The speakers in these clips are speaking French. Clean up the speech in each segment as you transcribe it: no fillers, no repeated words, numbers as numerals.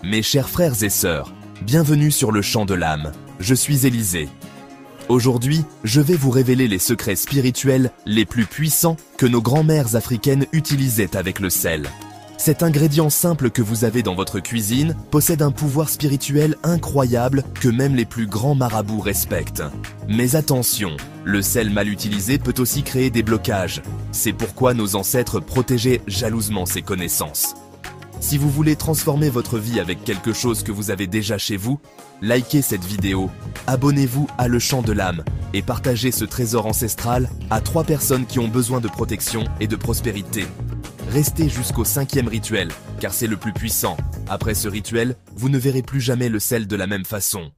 Mes chers frères et sœurs, bienvenue sur le champ de l'âme. Je suis Élisée. Aujourd'hui, je vais vous révéler les secrets spirituels les plus puissants que nos grands-mères africaines utilisaient avec le sel. Cet ingrédient simple que vous avez dans votre cuisine possède un pouvoir spirituel incroyable que même les plus grands marabouts respectent. Mais attention, le sel mal utilisé peut aussi créer des blocages. C'est pourquoi nos ancêtres protégeaient jalousement ces connaissances. Si vous voulez transformer votre vie avec quelque chose que vous avez déjà chez vous, likez cette vidéo, abonnez-vous à Le Champ de l'Âme et partagez ce trésor ancestral à 3 personnes qui ont besoin de protection et de prospérité. Restez jusqu'au 5e rituel, car c'est le plus puissant. Après ce rituel, vous ne verrez plus jamais le sel de la même façon.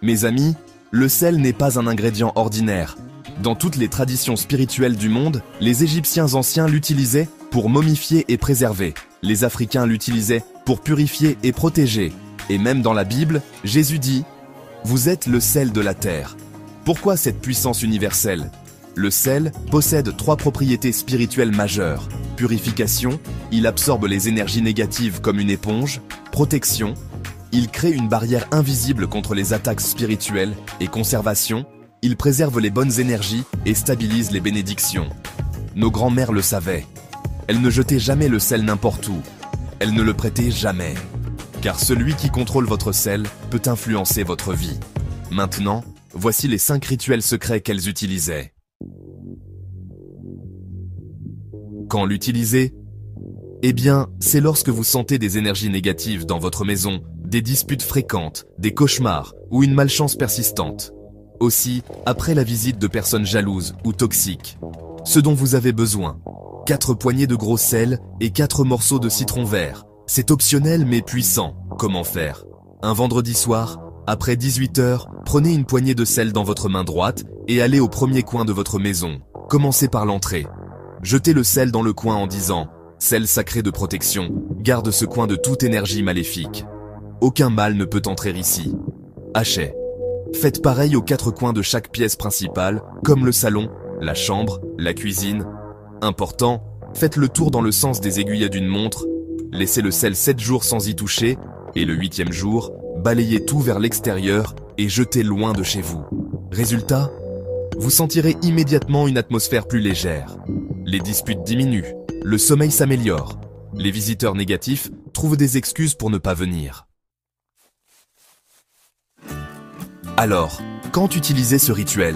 Mes amis, le sel n'est pas un ingrédient ordinaire. Dans toutes les traditions spirituelles du monde, les Égyptiens anciens l'utilisaient pour momifier et préserver. Les Africains l'utilisaient pour purifier et protéger. Et même dans la Bible, Jésus dit « Vous êtes le sel de la terre ». Pourquoi cette puissance universelle ? Le sel possède 3 propriétés spirituelles majeures. Purification, il absorbe les énergies négatives comme une éponge. Protection, il crée une barrière invisible contre les attaques spirituelles. Et conservation, il préserve les bonnes énergies et stabilise les bénédictions. Nos grands-mères le savaient. Elles ne jetaient jamais le sel n'importe où. Elles ne le prêtaient jamais. Car celui qui contrôle votre sel peut influencer votre vie. Maintenant, voici les 5 rituels secrets qu'elles utilisaient. Quand l'utiliser ? Eh bien, c'est lorsque vous sentez des énergies négatives dans votre maison, des disputes fréquentes, des cauchemars ou une malchance persistante. Aussi, après la visite de personnes jalouses ou toxiques. Ce dont vous avez besoin. 4 poignées de gros sel et 4 morceaux de citron vert. C'est optionnel mais puissant. Comment faire ? Un vendredi soir, après 18 h, prenez une poignée de sel dans votre main droite et allez au premier coin de votre maison. Commencez par l'entrée. Jetez le sel dans le coin en disant « Sel sacré de protection, garde ce coin de toute énergie maléfique. Aucun mal ne peut entrer ici. Hachez. » Faites pareil aux 4 coins de chaque pièce principale, comme le salon, la chambre, la cuisine. Important, faites le tour dans le sens des aiguilles d'une montre, laissez le sel 7 jours sans y toucher, et le 8e jour, balayez tout vers l'extérieur et jetez loin de chez vous. Résultat, vous sentirez immédiatement une atmosphère plus légère. Les disputes diminuent, le sommeil s'améliore. Les visiteurs négatifs trouvent des excuses pour ne pas venir. Alors, quand utiliser ce rituel ?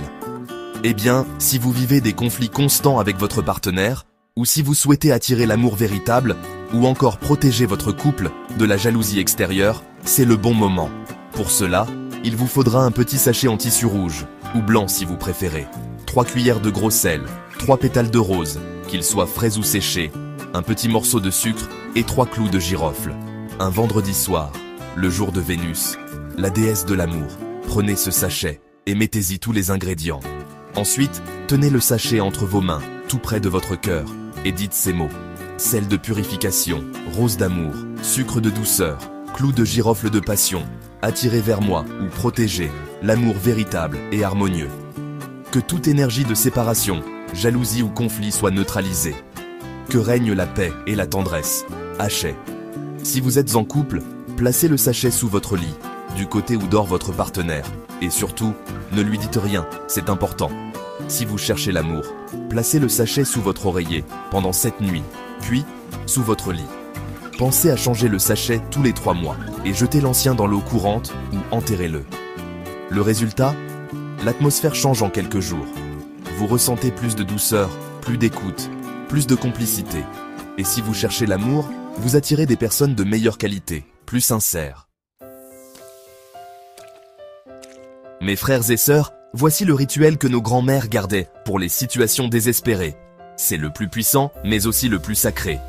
Eh bien, si vous vivez des conflits constants avec votre partenaire, ou si vous souhaitez attirer l'amour véritable, ou encore protéger votre couple de la jalousie extérieure, c'est le bon moment. Pour cela, il vous faudra un petit sachet en tissu rouge, ou blanc si vous préférez, 3 cuillères de gros sel, 3 pétales de rose, qu'ils soient frais ou séchés, un petit morceau de sucre et 3 clous de girofle. Un vendredi soir, le jour de Vénus, la déesse de l'amour. Prenez ce sachet et mettez-y tous les ingrédients. Ensuite, tenez le sachet entre vos mains, tout près de votre cœur, et dites ces mots. Sel de purification, rose d'amour, sucre de douceur, clou de girofle de passion, attirez vers moi ou protégez, l'amour véritable et harmonieux. Que toute énergie de séparation, jalousie ou conflit soit neutralisée. Que règne la paix et la tendresse. Hachez. Si vous êtes en couple, placez le sachet sous votre lit, du côté où dort votre partenaire. Et surtout, ne lui dites rien, c'est important. Si vous cherchez l'amour, placez le sachet sous votre oreiller pendant 7 nuits, puis sous votre lit. Pensez à changer le sachet tous les 3 mois et jetez l'ancien dans l'eau courante ou enterrez-le. Le résultat ? L'atmosphère change en quelques jours. Vous ressentez plus de douceur, plus d'écoute, plus de complicité. Et si vous cherchez l'amour, vous attirez des personnes de meilleure qualité, plus sincères. Mes frères et sœurs, voici le rituel que nos grands-mères gardaient pour les situations désespérées. C'est le plus puissant, mais aussi le plus sacré.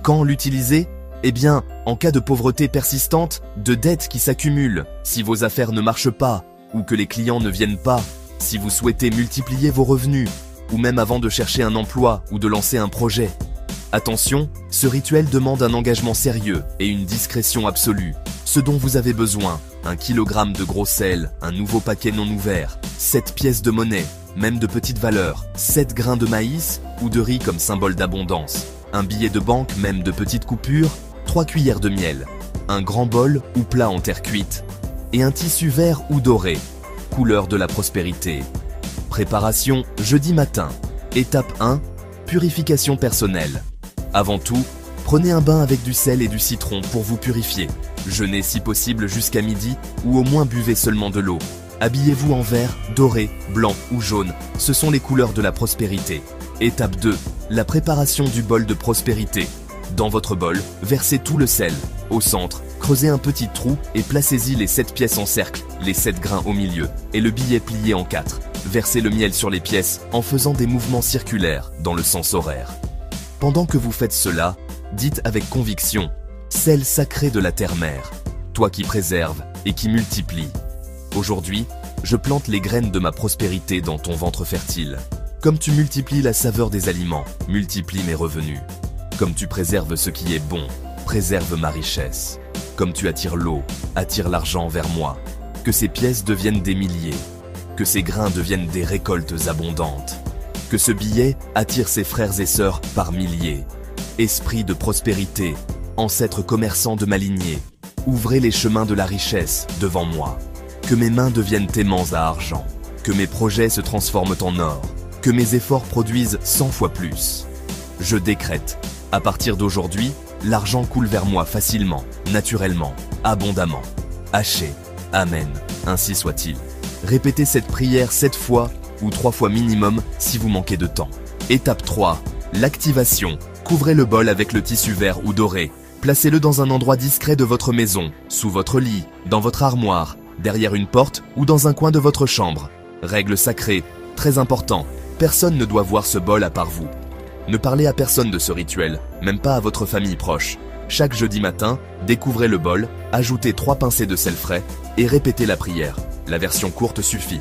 Quand l'utiliser ? Eh bien, en cas de pauvreté persistante, de dettes qui s'accumulent, si vos affaires ne marchent pas, ou que les clients ne viennent pas, si vous souhaitez multiplier vos revenus, ou même avant de chercher un emploi ou de lancer un projet. Attention, ce rituel demande un engagement sérieux et une discrétion absolue. Ce dont vous avez besoin, 1 kilogramme de gros sel, un nouveau paquet non ouvert, 7 pièces de monnaie, même de petite valeur, 7 grains de maïs ou de riz comme symbole d'abondance, un billet de banque même de petite coupure, 3 cuillères de miel, un grand bol ou plat en terre cuite, et un tissu vert ou doré, couleur de la prospérité. Préparation jeudi matin. Étape 1, purification personnelle. Avant tout, prenez un bain avec du sel et du citron pour vous purifier. Jeûnez si possible jusqu'à midi ou au moins buvez seulement de l'eau. Habillez-vous en vert, doré, blanc ou jaune, ce sont les couleurs de la prospérité. Étape 2, la préparation du bol de prospérité. Dans votre bol, versez tout le sel. Au centre, creusez un petit trou et placez-y les 7 pièces en cercle, les 7 grains au milieu, et le billet plié en 4. Versez le miel sur les pièces en faisant des mouvements circulaires dans le sens horaire. Pendant que vous faites cela, dites avec conviction « Sel sacré de la terre-mère, toi qui préserves et qui multiplies. Aujourd'hui, je plante les graines de ma prospérité dans ton ventre fertile. Comme tu multiplies la saveur des aliments, multiplie mes revenus. Comme tu préserves ce qui est bon, préserve ma richesse. Comme tu attires l'eau, attire l'argent vers moi. Que ces pièces deviennent des milliers. Que ces grains deviennent des récoltes abondantes. Que ce billet attire ses frères et sœurs par milliers. Esprit de prospérité, ancêtre commerçant de ma lignée, ouvrez les chemins de la richesse devant moi. Que mes mains deviennent aimants à argent. Que mes projets se transforment en or. Que mes efforts produisent 100 fois plus. Je décrète, à partir d'aujourd'hui, l'argent coule vers moi facilement, naturellement, abondamment. Haché, Amen, ainsi soit-il. Répétez cette prière 7 fois ou 3 fois minimum si vous manquez de temps. Étape 3, l'activation. Couvrez le bol avec le tissu vert ou doré. Placez-le dans un endroit discret de votre maison, sous votre lit, dans votre armoire, derrière une porte ou dans un coin de votre chambre. Règle sacrée, très important, personne ne doit voir ce bol à part vous. Ne parlez à personne de ce rituel, même pas à votre famille proche. Chaque jeudi matin, découvrez le bol, ajoutez 3 pincées de sel frais et répétez la prière. La version courte suffit.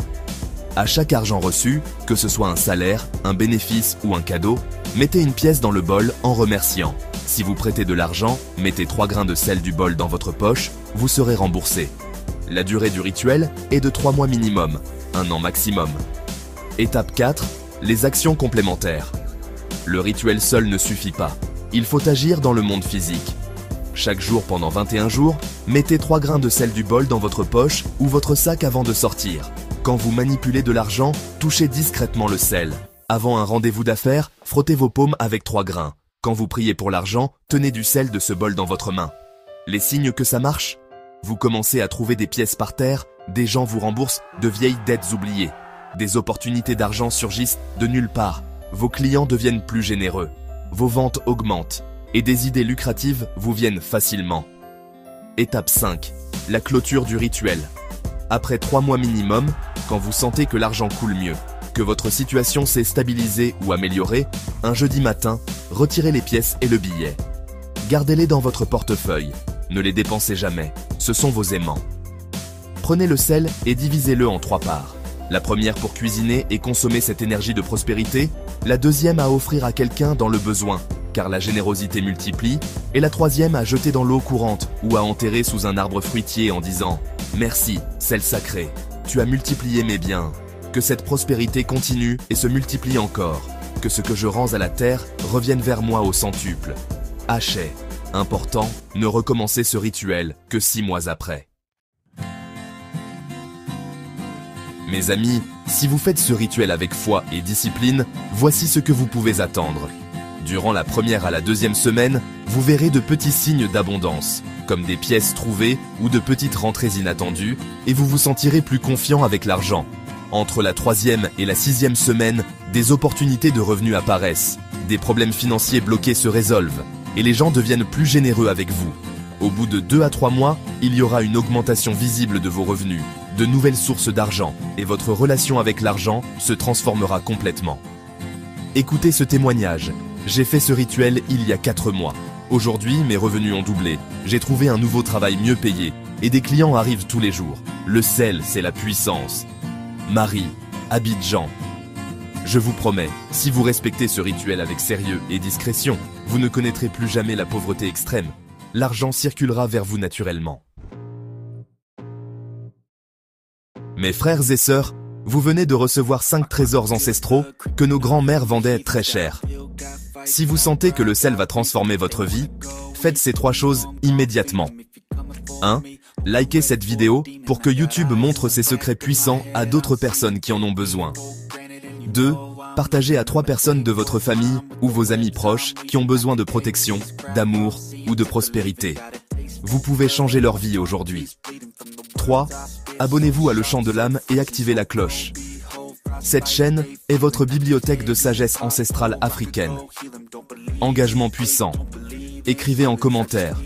À chaque argent reçu, que ce soit un salaire, un bénéfice ou un cadeau, mettez une pièce dans le bol en remerciant. Si vous prêtez de l'argent, mettez 3 grains de sel du bol dans votre poche, vous serez remboursé. La durée du rituel est de 3 mois minimum, 1 an maximum. Étape 4, les actions complémentaires. Le rituel seul ne suffit pas. Il faut agir dans le monde physique. Chaque jour pendant 21 jours, mettez 3 grains de sel du bol dans votre poche ou votre sac avant de sortir. Quand vous manipulez de l'argent, touchez discrètement le sel. Avant un rendez-vous d'affaires, frottez vos paumes avec 3 grains. Quand vous priez pour l'argent, tenez du sel de ce bol dans votre main. Les signes que ça marche? Vous commencez à trouver des pièces par terre, des gens vous remboursent de vieilles dettes oubliées. Des opportunités d'argent surgissent de nulle part. Vos clients deviennent plus généreux. Vos ventes augmentent. Et des idées lucratives vous viennent facilement. Étape 5. La clôture du rituel. Après 3 mois minimum, quand vous sentez que l'argent coule mieux, que votre situation s'est stabilisée ou améliorée, un jeudi matin, retirez les pièces et le billet. Gardez-les dans votre portefeuille. Ne les dépensez jamais. Ce sont vos aimants. Prenez le sel et divisez-le en 3 parts. La première pour cuisiner et consommer cette énergie de prospérité, la deuxième à offrir à quelqu'un dans le besoin, car la générosité multiplie, et la troisième à jeter dans l'eau courante ou à enterrer sous un arbre fruitier en disant « Merci, sel sacré, tu as multiplié mes biens. Que cette prospérité continue et se multiplie encore. Que ce que je rends à la terre revienne vers moi au centuple. » Hachet. Important, ne recommencez ce rituel que 6 mois après. Mes amis, si vous faites ce rituel avec foi et discipline, voici ce que vous pouvez attendre. Durant la première à la 2e semaine, vous verrez de petits signes d'abondance, comme des pièces trouvées ou de petites rentrées inattendues, et vous vous sentirez plus confiant avec l'argent. Entre la 3e et la 6e semaine, des opportunités de revenus apparaissent, des problèmes financiers bloqués se résolvent, et les gens deviennent plus généreux avec vous. Au bout de 2 à 3 mois, il y aura une augmentation visible de vos revenus, de nouvelles sources d'argent, et votre relation avec l'argent se transformera complètement. Écoutez ce témoignage. J'ai fait ce rituel il y a 4 mois. Aujourd'hui, mes revenus ont doublé. J'ai trouvé un nouveau travail mieux payé, et des clients arrivent tous les jours. Le sel, c'est la puissance. Marie, Abidjan. Je vous promets, si vous respectez ce rituel avec sérieux et discrétion, vous ne connaîtrez plus jamais la pauvreté extrême. L'argent circulera vers vous naturellement. Mes frères et sœurs, vous venez de recevoir 5 trésors ancestraux que nos grands-mères vendaient très cher. Si vous sentez que le sel va transformer votre vie, faites ces 3 choses immédiatement. 1. Likez cette vidéo pour que YouTube montre ses secrets puissants à d'autres personnes qui en ont besoin. 2. Partagez à 3 personnes de votre famille ou vos amis proches qui ont besoin de protection, d'amour ou de prospérité. Vous pouvez changer leur vie aujourd'hui. 3. Abonnez-vous à Le Chant de l'Âme et activez la cloche. Cette chaîne est votre bibliothèque de sagesse ancestrale africaine. Engagement puissant. Écrivez en commentaire.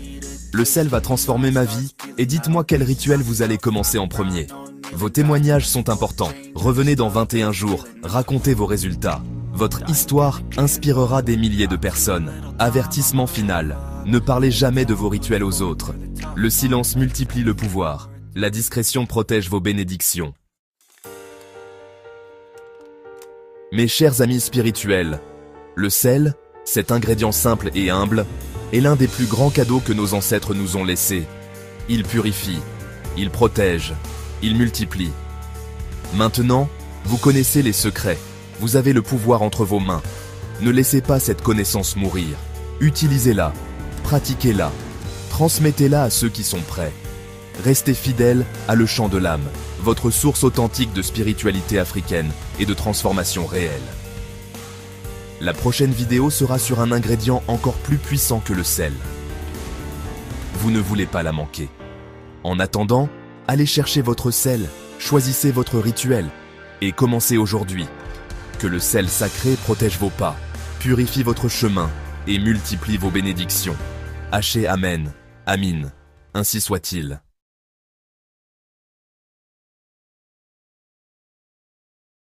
Le sel va transformer ma vie et dites-moi quel rituel vous allez commencer en premier. Vos témoignages sont importants. Revenez dans 21 jours, racontez vos résultats. Votre histoire inspirera des milliers de personnes. Avertissement final. Ne parlez jamais de vos rituels aux autres. Le silence multiplie le pouvoir. La discrétion protège vos bénédictions. Mes chers amis spirituels, le sel, cet ingrédient simple et humble, est l'un des plus grands cadeaux que nos ancêtres nous ont laissés. Il purifie, il protège, il multiplie. Maintenant, vous connaissez les secrets, vous avez le pouvoir entre vos mains. Ne laissez pas cette connaissance mourir. Utilisez-la, pratiquez-la, transmettez-la à ceux qui sont prêts. Restez fidèles à Le Chant de l'Âme, votre source authentique de spiritualité africaine et de transformation réelle. La prochaine vidéo sera sur un ingrédient encore plus puissant que le sel. Vous ne voulez pas la manquer. En attendant, allez chercher votre sel, choisissez votre rituel et commencez aujourd'hui. Que le sel sacré protège vos pas, purifie votre chemin et multiplie vos bénédictions. Hachez Amen, Amin, ainsi soit-il.